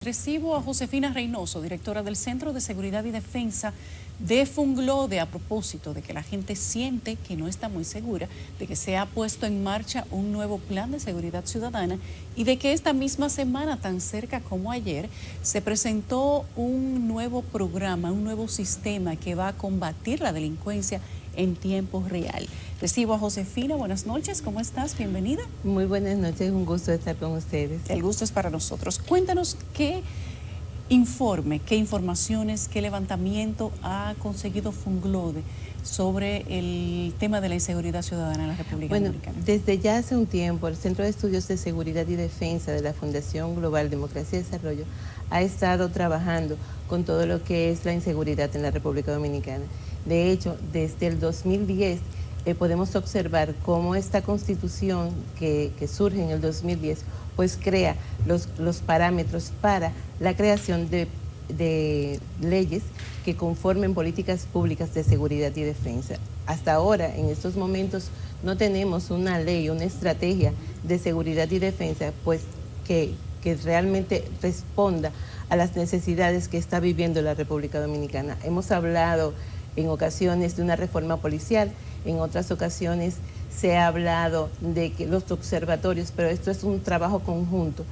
Recibo a Josefina Reynoso, directora del Centro de Seguridad y Defensa de Funglode, a propósito de que la gente siente que no está muy segura, de que se ha puesto en marcha un nuevo plan de seguridad ciudadana y de que esta misma semana, tan cerca como ayer, se presentó un nuevo programa, un nuevo sistema que va a combatir la delincuencia en tiempo real. Recibo a Josefina, buenas noches, ¿cómo estás? Bienvenida. Muy buenas noches, un gusto estar con ustedes. El gusto es para nosotros. Cuéntanos qué informe, qué informaciones, qué levantamiento ha conseguido Funglode sobre el tema de la inseguridad ciudadana en la República Dominicana. Desde ya hace un tiempo, el Centro de Estudios de Seguridad y Defensa de la Fundación Global Democracia y Desarrollo ha estado trabajando con todo lo que es la inseguridad en la República Dominicana. De hecho, desde el 2010 podemos observar cómo esta constitución que surge en el 2010 pues crea los parámetros para la creación de leyes que conformen políticas públicas de seguridad y defensa. Hasta ahora, en estos momentos, no tenemos una ley, una estrategia de seguridad y defensa pues que realmente responda a las necesidades que está viviendo la República Dominicana. Hemos hablado en ocasiones de una reforma policial, en otras ocasiones se ha hablado de que los observatorios, pero esto es un trabajo conjunto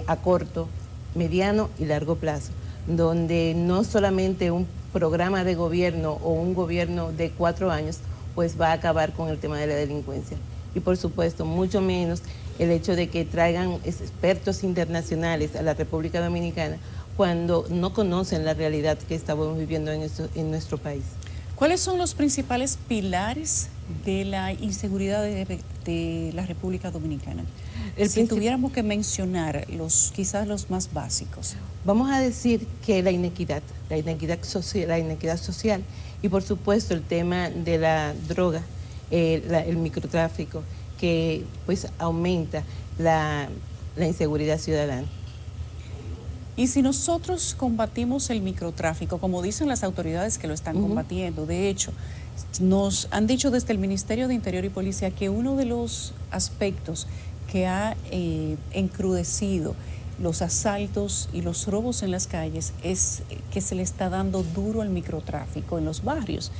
a corto, mediano y largo plazo, donde no solamente un programa de gobierno o un gobierno de 4 años pues va a acabar con el tema de la delincuencia. Y por supuesto, mucho menos el hecho de que traigan expertos internacionales a la República Dominicana cuando no conocen la realidad que estamos viviendo en nuestro país. ¿Cuáles son los principales pilares de la inseguridad de la República Dominicana? Si tuviéramos que mencionar quizás los más básicos. Vamos a decir que la inequidad social y por supuesto el tema de la droga, el microtráfico, que pues aumenta la inseguridad ciudadana. Y si nosotros combatimos el microtráfico, como dicen las autoridades que lo están combatiendo, de hecho, nos han dicho desde el Ministerio de Interior y Policía que uno de los aspectos que ha encrudecido los asaltos y los robos en las calles es que se le está dando duro al microtráfico en los barrios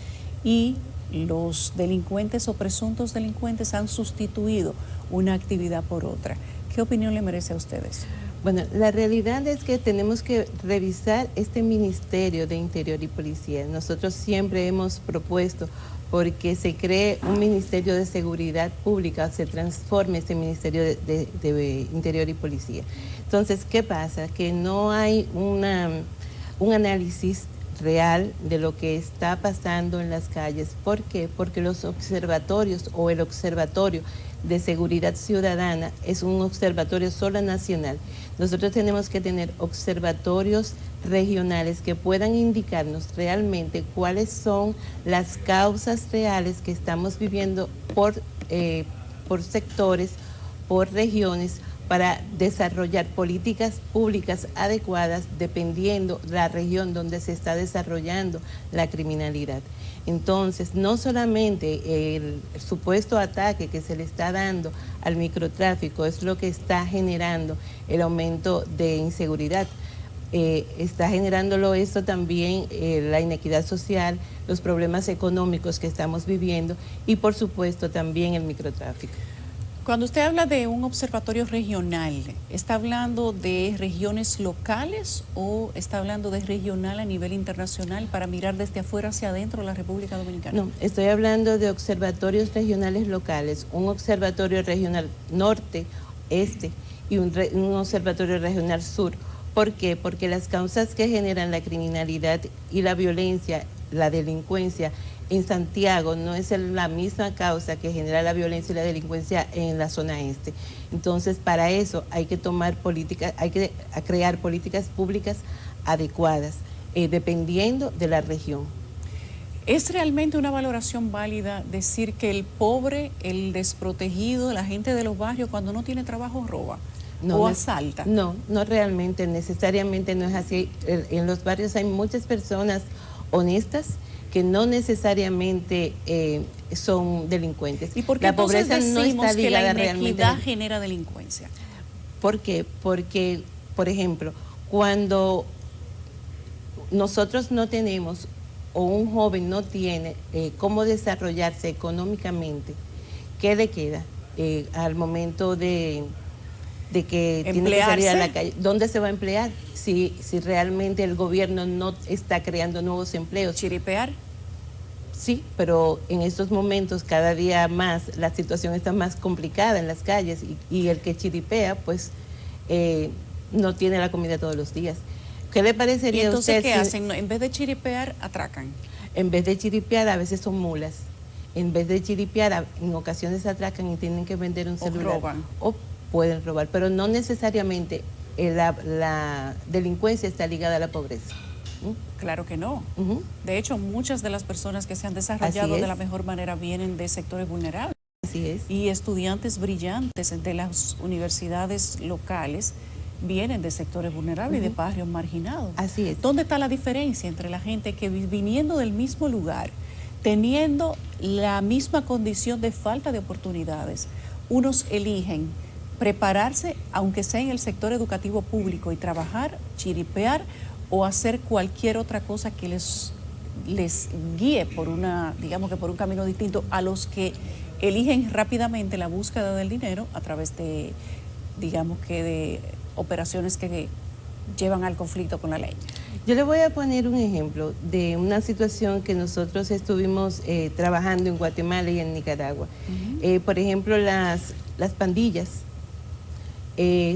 y los delincuentes o presuntos delincuentes han sustituido una actividad por otra. ¿Qué opinión le merece a ustedes? Bueno, la realidad es que tenemos que revisar este Ministerio de Interior y Policía. Nosotros siempre hemos propuesto porque se cree un Ministerio de Seguridad Pública, se transforme este Ministerio de Interior y Policía. Entonces, ¿qué pasa? Que no hay un análisis real de lo que está pasando en las calles. ¿Por qué? Porque los observatorios o el Observatorio de Seguridad Ciudadana es un observatorio solo nacional. Nosotros tenemos que tener observatorios regionales que puedan indicarnos realmente cuáles son las causas reales que estamos viviendo por sectores, por regiones, para desarrollar políticas públicas adecuadas dependiendo de la región donde se está desarrollando la criminalidad. Entonces, no solamente el supuesto ataque que se le está dando al microtráfico es lo que está generando el aumento de inseguridad, está generándolo esto también la inequidad social, los problemas económicos que estamos viviendo y por supuesto también el microtráfico. Cuando usted habla de un observatorio regional, ¿está hablando de regiones locales o está hablando de regional a nivel internacional para mirar desde afuera hacia adentro la República Dominicana? No, estoy hablando de observatorios regionales locales, un observatorio regional norte, este y un observatorio regional sur. ¿Por qué? Porque las causas que generan la criminalidad y la violencia, la delincuencia, en Santiago no es la misma causa que genera la violencia y la delincuencia en la zona este. Entonces, para eso hay que tomar políticas, hay que crear políticas públicas adecuadas, dependiendo de la región. ¿Es realmente una valoración válida decir que el pobre, el desprotegido, la gente de los barrios, cuando no tiene trabajo, roba o asalta? No, no realmente, necesariamente no es así. En los barrios hay muchas personas honestas que no necesariamente son delincuentes. ¿Y por qué la pobreza entonces decimos no está ligada que la inequidad realmente genera delincuencia? ¿Por qué? Porque, por ejemplo, Cuando nosotros no tenemos o un joven no tiene cómo desarrollarse económicamente, ¿qué le queda al momento de que tiene que salir a la calle? ¿Dónde se va a emplear si realmente el gobierno no está creando nuevos empleos? ¿Chiripear? Sí, pero en estos momentos cada día más la situación está más complicada en las calles y el que chiripea pues no tiene la comida todos los días. ¿Qué le parecería a usted? ¿Y entonces qué hacen? En vez de chiripear, atracan. En vez de chiripear, a veces son mulas. En vez de chiripear, en ocasiones atracan y tienen que vender un celular. O roban. O pueden robar, pero no necesariamente la delincuencia está ligada a la pobreza. Claro que no. Uh-huh. De hecho, muchas de las personas que se han desarrollado de la mejor manera vienen de sectores vulnerables. Así es. Y estudiantes brillantes de las universidades locales vienen de sectores vulnerables y de barrios marginados. Así es. ¿Dónde está la diferencia entre la gente que viniendo del mismo lugar, teniendo la misma condición de falta de oportunidades, unos eligen prepararse, aunque sea en el sector educativo público, y trabajar, chiripear o hacer cualquier otra cosa que les guíe por digamos que por un camino distinto a los que eligen rápidamente la búsqueda del dinero a través de, digamos que de operaciones que llevan al conflicto con la ley? Yo le voy a poner un ejemplo de una situación que nosotros estuvimos trabajando en Guatemala y en Nicaragua. Uh-huh. Por ejemplo, las pandillas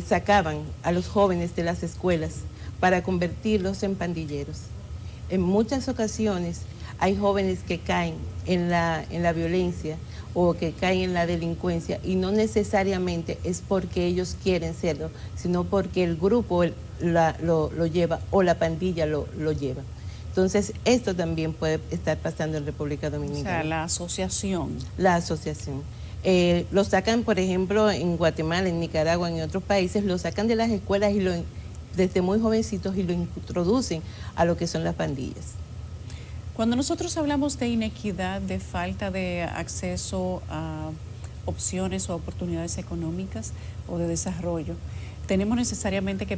sacaban a los jóvenes de las escuelas para convertirlos en pandilleros. En muchas ocasiones hay jóvenes que caen en la violencia o que caen en la delincuencia y no necesariamente es porque ellos quieren serlo, sino porque el grupo lo lleva o la pandilla lo lleva. Entonces, esto también puede estar pasando en República Dominicana. O sea, la asociación. La asociación. Lo sacan, por ejemplo, en Guatemala, en Nicaragua, en otros países, lo sacan de las escuelas y desde muy jovencitos y lo introducen a lo que son las pandillas. Cuando nosotros hablamos de inequidad, de falta de acceso a opciones o oportunidades económicas o de desarrollo, tenemos necesariamente que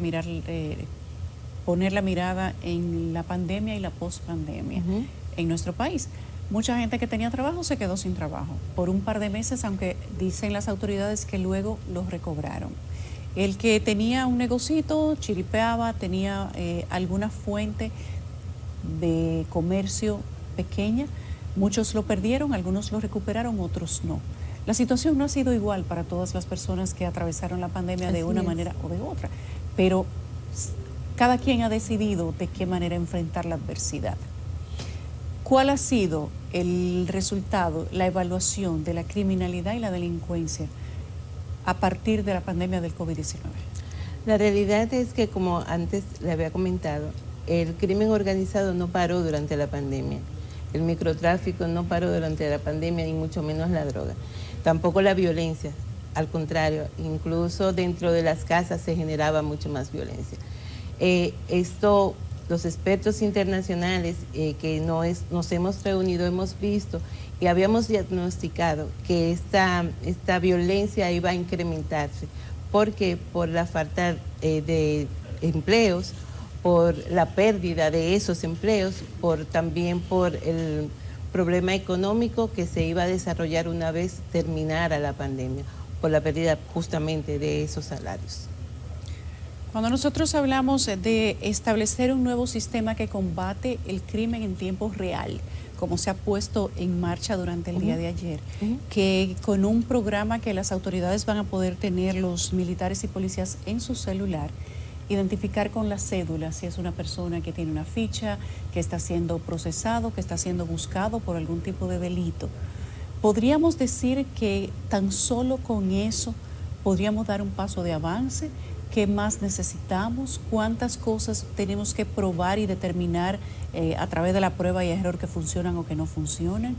poner la mirada en la pandemia y la pospandemia uh-huh. en nuestro país. Mucha gente que tenía trabajo se quedó sin trabajo por un par de meses, aunque dicen las autoridades que luego los recobraron. El que tenía un negocito, chiripeaba, tenía alguna fuente de comercio pequeña, muchos lo perdieron, algunos lo recuperaron, otros no. La situación no ha sido igual para todas las personas que atravesaron la pandemia de una manera o de otra, pero cada quien ha decidido de qué manera enfrentar la adversidad. ¿Cuál ha sido el resultado, la evaluación de la criminalidad y la delincuencia a partir de la pandemia del COVID-19? La realidad es que, como antes le había comentado, el crimen organizado no paró durante la pandemia. El microtráfico no paró durante la pandemia, ni mucho menos la droga. Tampoco la violencia, al contrario, incluso dentro de las casas se generaba mucho más violencia. Los expertos internacionales que nos hemos reunido, hemos visto y habíamos diagnosticado que esta violencia iba a incrementarse. ¿Por qué? Por la falta de empleos, por la pérdida de esos empleos, también por el problema económico que se iba a desarrollar una vez terminara la pandemia, por la pérdida justamente de esos salarios. Cuando nosotros hablamos de establecer un nuevo sistema que combate el crimen en tiempo real, como se ha puesto en marcha durante el día de ayer, que con un programa que las autoridades van a poder tener, los militares y policías en su celular, identificar con la cédula si es una persona que tiene una ficha, que está siendo procesado, que está siendo buscado por algún tipo de delito. ¿Podríamos decir que tan solo con eso podríamos dar un paso de avance? ¿Qué más necesitamos? ¿Cuántas cosas tenemos que probar y determinar a través de la prueba y error que funcionan o que no funcionan?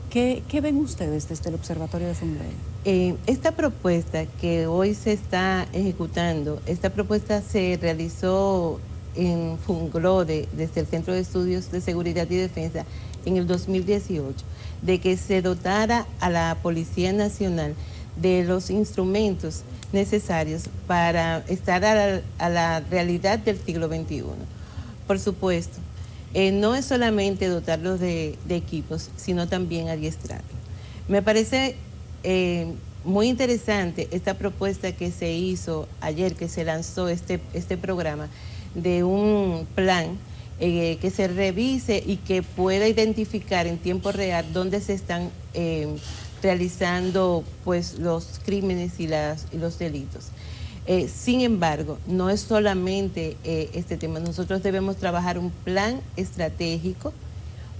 ¿Qué ven ustedes desde el Observatorio de Fungrel? Esta propuesta que hoy se está ejecutando, esta propuesta se realizó en Fungrode, desde el Centro de Estudios de Seguridad y Defensa, en el 2018, de que se dotara a la Policía Nacional de los instrumentos necesarios para estar a la realidad del siglo XXI. Por supuesto, no es solamente dotarlos de equipos, sino también adiestrarlos. Me parece muy interesante esta propuesta que se hizo ayer, que se lanzó este programa, de un plan que se revise y que pueda identificar en tiempo real dónde se están realizando pues los crímenes y los delitos. Sin embargo, no es solamente este tema. Nosotros debemos trabajar un plan estratégico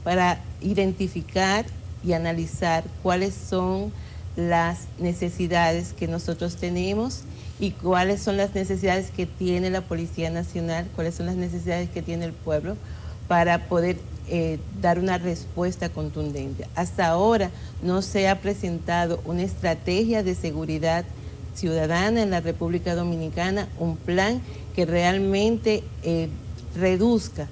para identificar y analizar cuáles son las necesidades que nosotros tenemos y cuáles son las necesidades que tiene la Policía Nacional, cuáles son las necesidades que tiene el pueblo para poder dar una respuesta contundente. Hasta ahora no se ha presentado una estrategia de seguridad ciudadana en la República Dominicana, un plan que realmente reduzca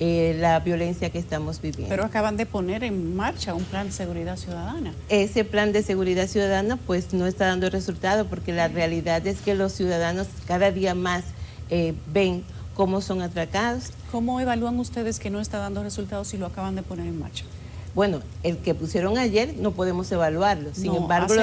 la violencia que estamos viviendo. Pero acaban de poner en marcha un plan de seguridad ciudadana. Ese plan de seguridad ciudadana pues no está dando resultado, porque la realidad es que los ciudadanos cada día más ven cómo son atracados. ¿Cómo evalúan ustedes que no está dando resultados si lo acaban de poner en marcha? Bueno, el que pusieron ayer no podemos evaluarlo. Sin embargo,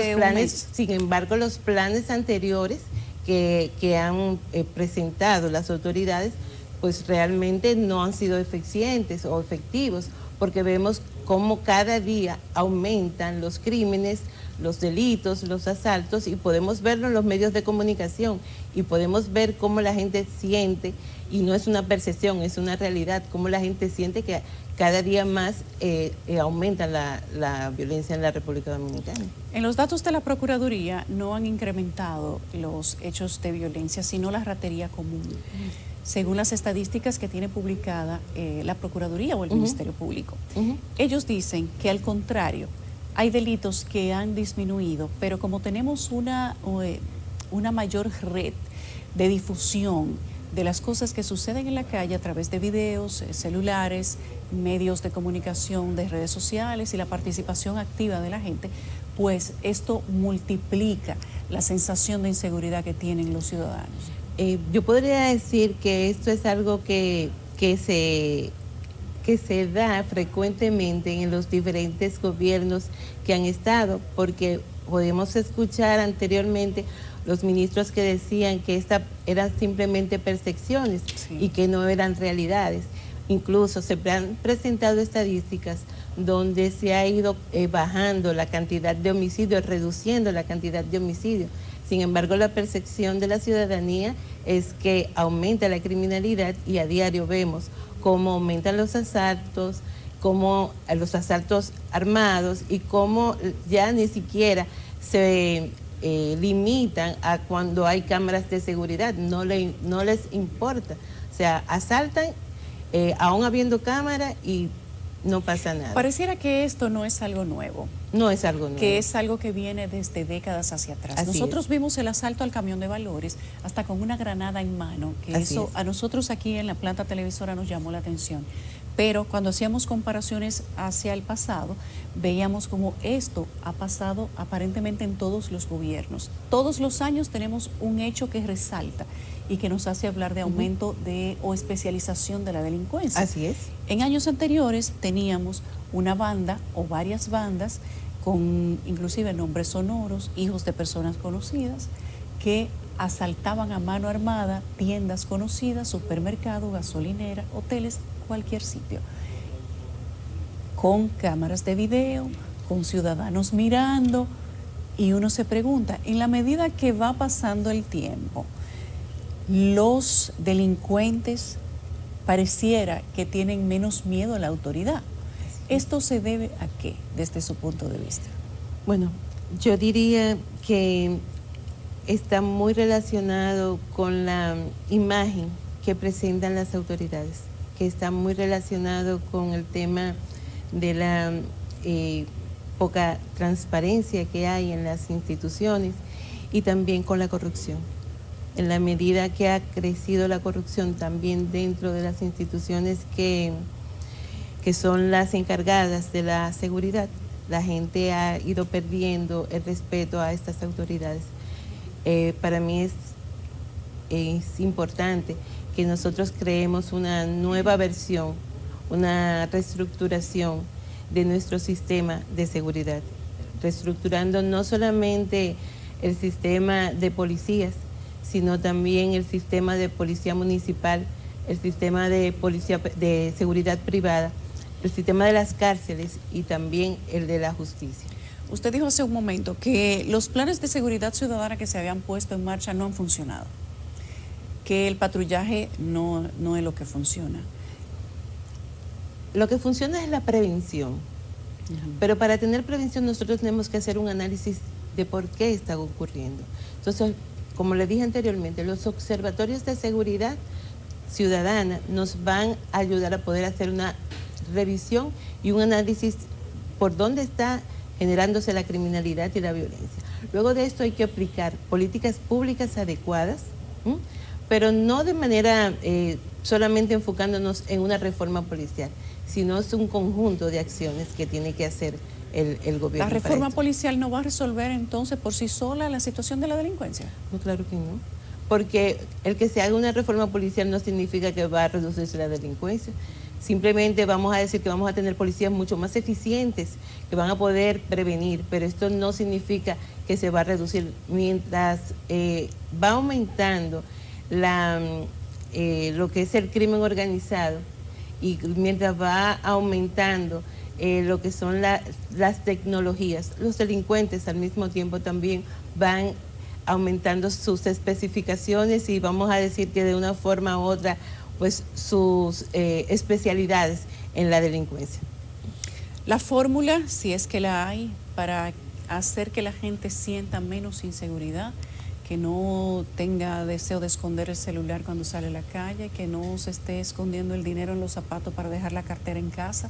los planes anteriores que han presentado las autoridades pues realmente no han sido eficientes o efectivos, porque vemos cómo cada día aumentan los crímenes, los delitos, los asaltos, y podemos verlo en los medios de comunicación y podemos ver cómo la gente siente, y no es una percepción, es una realidad, cómo la gente siente que cada día más aumenta la violencia en la República Dominicana. En los datos de la Procuraduría no han incrementado los hechos de violencia, sino la ratería común, según las estadísticas que tiene publicada la Procuraduría o el Ministerio Público. Ellos dicen que al contrario, hay delitos que han disminuido, pero como tenemos una mayor red de difusión de las cosas que suceden en la calle a través de videos, celulares, medios de comunicación, de redes sociales y la participación activa de la gente, pues esto multiplica la sensación de inseguridad que tienen los ciudadanos. Yo podría decir que esto es algo que se da frecuentemente en los diferentes gobiernos que han estado, porque podemos escuchar anteriormente los ministros que decían que estas eran simplemente percepciones y que no eran realidades. Incluso se han presentado estadísticas donde se ha ido bajando la cantidad de homicidios, reduciendo la cantidad de homicidios. Sin embargo, la percepción de la ciudadanía es que aumenta la criminalidad, y a diario vemos cómo aumentan los asaltos armados, y cómo ya ni siquiera se limitan a cuando hay cámaras de seguridad, no les importa. O sea, asaltan aún habiendo cámara y no pasa nada. Pareciera que esto no es algo nuevo. No es algo nuevo. Que es algo que viene desde décadas hacia atrás. Nosotros vimos el asalto al camión de valores hasta con una granada en mano, que eso a nosotros aquí en la planta televisora nos llamó la atención. Pero cuando hacíamos comparaciones hacia el pasado, veíamos como esto ha pasado aparentemente en todos los gobiernos. Todos los años tenemos un hecho que resalta y que nos hace hablar de aumento o especialización de la delincuencia. Así es. En años anteriores teníamos una banda o varias bandas con inclusive nombres sonoros, hijos de personas conocidas, que asaltaban a mano armada tiendas conocidas, supermercados, gasolineras, hoteles, cualquier sitio, con cámaras de video, con ciudadanos mirando, y uno se pregunta, en la medida que va pasando el tiempo, los delincuentes pareciera que tienen menos miedo a la autoridad. ¿Esto se debe a qué, desde su punto de vista? Bueno, yo diría que está muy relacionado con la imagen que presentan las autoridades, que está muy relacionado con el tema de la poca transparencia que hay en las instituciones, y también con la corrupción. En la medida que ha crecido la corrupción también dentro de las instituciones que son las encargadas de la seguridad, la gente ha ido perdiendo el respeto a estas autoridades. para mí es importante que nosotros creemos una nueva versión, una reestructuración de nuestro sistema de seguridad, reestructurando no solamente el sistema de policías, sino también el sistema de policía municipal, el sistema de policía de seguridad privada, el sistema de las cárceles y también el de la justicia. Usted dijo hace un momento que los planes de seguridad ciudadana que se habían puesto en marcha no han funcionado, que el patrullaje no es lo que funciona. Lo que funciona es la prevención, pero para tener prevención nosotros tenemos que hacer un análisis de por qué está ocurriendo. Entonces, como le dije anteriormente, los observatorios de seguridad ciudadana nos van a ayudar a poder hacer una revisión y un análisis por dónde está generándose la criminalidad y la violencia. Luego de esto hay que aplicar políticas públicas adecuadas, pero no de manera solamente enfocándonos en una reforma policial, sino es un conjunto de acciones que tiene que hacer el gobierno. ¿La reforma policial no va a resolver entonces por sí sola la situación de la delincuencia? No, claro que no, porque el que se haga una reforma policial no significa que va a reducirse la delincuencia. Simplemente vamos a decir que vamos a tener policías mucho más eficientes, que van a poder prevenir, pero esto no significa que se va a reducir. Mientras va aumentando lo que es el crimen organizado y mientras va aumentando lo que son las tecnologías, los delincuentes al mismo tiempo también van aumentando sus especificaciones y vamos a decir que de una forma u otra pues sus especialidades en la delincuencia. La fórmula, si es que la hay, para hacer que la gente sienta menos inseguridad, que no tenga deseo de esconder el celular cuando sale a la calle, que no se esté escondiendo el dinero en los zapatos para dejar la cartera en casa.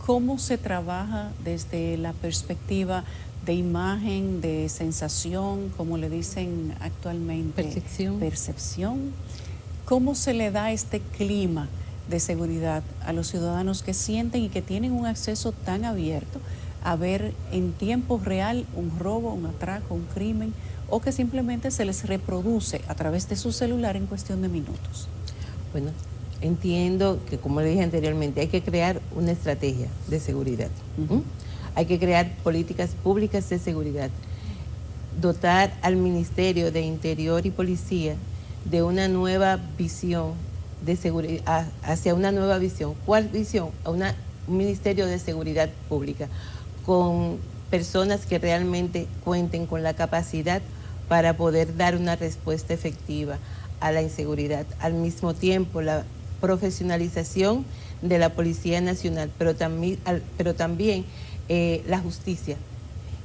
¿Cómo se trabaja desde la perspectiva de imagen, de sensación, como le dicen actualmente? Percepción. ¿Cómo se le da este clima de seguridad a los ciudadanos que sienten y que tienen un acceso tan abierto a ver en tiempo real un robo, un atraco, un crimen, o que simplemente se les reproduce a través de su celular en cuestión de minutos? Bueno, entiendo que, como le dije anteriormente, hay que crear una estrategia de seguridad. Hay que crear políticas públicas de seguridad, dotar al Ministerio de Interior y Policía de una nueva visión de seguridad, hacia una nueva visión. ¿Cuál visión? A un Ministerio de Seguridad Pública, con personas que realmente cuenten con la capacidad para poder dar una respuesta efectiva a la inseguridad. Al mismo tiempo, la profesionalización de la Policía Nacional, pero también la justicia.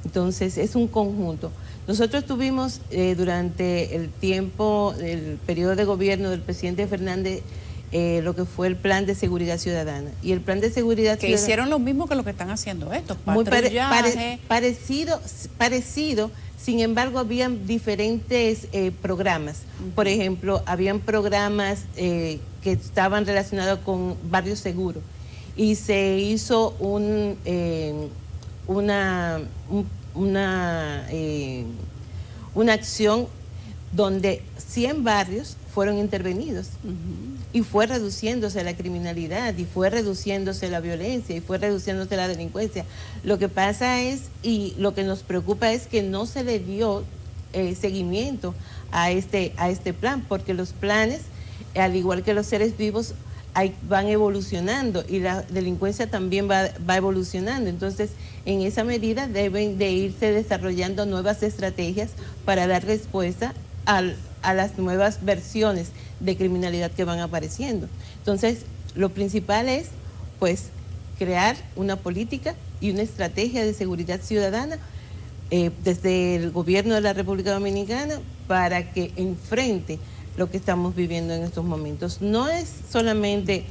Entonces, es un conjunto. Nosotros tuvimos durante el periodo de gobierno del presidente Fernández, lo que fue el plan de seguridad ciudadana. Y el plan de seguridad ciudadana... hicieron lo mismo que lo que están haciendo estos, patrullaje. Parecido, sin embargo, habían diferentes programas. Por ejemplo, habían programas que estaban relacionados con Barrio Seguro. Y se hizo una acción donde 100 barrios fueron intervenidos y fue reduciéndose la criminalidad y fue reduciéndose la violencia y fue reduciéndose la delincuencia. Lo que pasa es, y lo que nos preocupa es que no se le dio seguimiento a este plan, porque los planes, al igual que los seres vivos, van evolucionando y la delincuencia también va evolucionando. Entonces, en esa medida deben de irse desarrollando nuevas estrategias para dar respuesta a las nuevas versiones de criminalidad que van apareciendo. Entonces, lo principal es, pues, crear una política y una estrategia de seguridad ciudadana desde el gobierno de la República Dominicana para que enfrente lo que estamos viviendo en estos momentos. No es solamente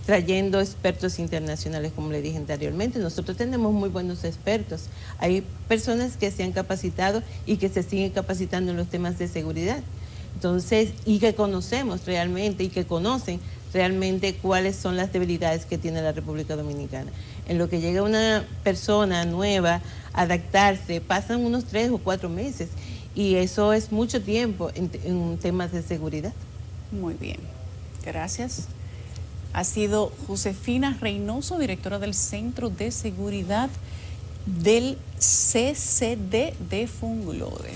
trayendo expertos internacionales, como le dije anteriormente. Nosotros tenemos muy buenos expertos. Hay personas que se han capacitado y que se siguen capacitando en los temas de seguridad. Entonces, y que conocemos realmente y que conocen realmente cuáles son las debilidades que tiene la República Dominicana. En lo que llega una persona nueva a adaptarse, pasan unos 3 o 4 meses Y eso es mucho tiempo en temas de seguridad. Muy bien, gracias. Ha sido Josefina Reynoso, directora del Centro de Seguridad del CCD de Funglode.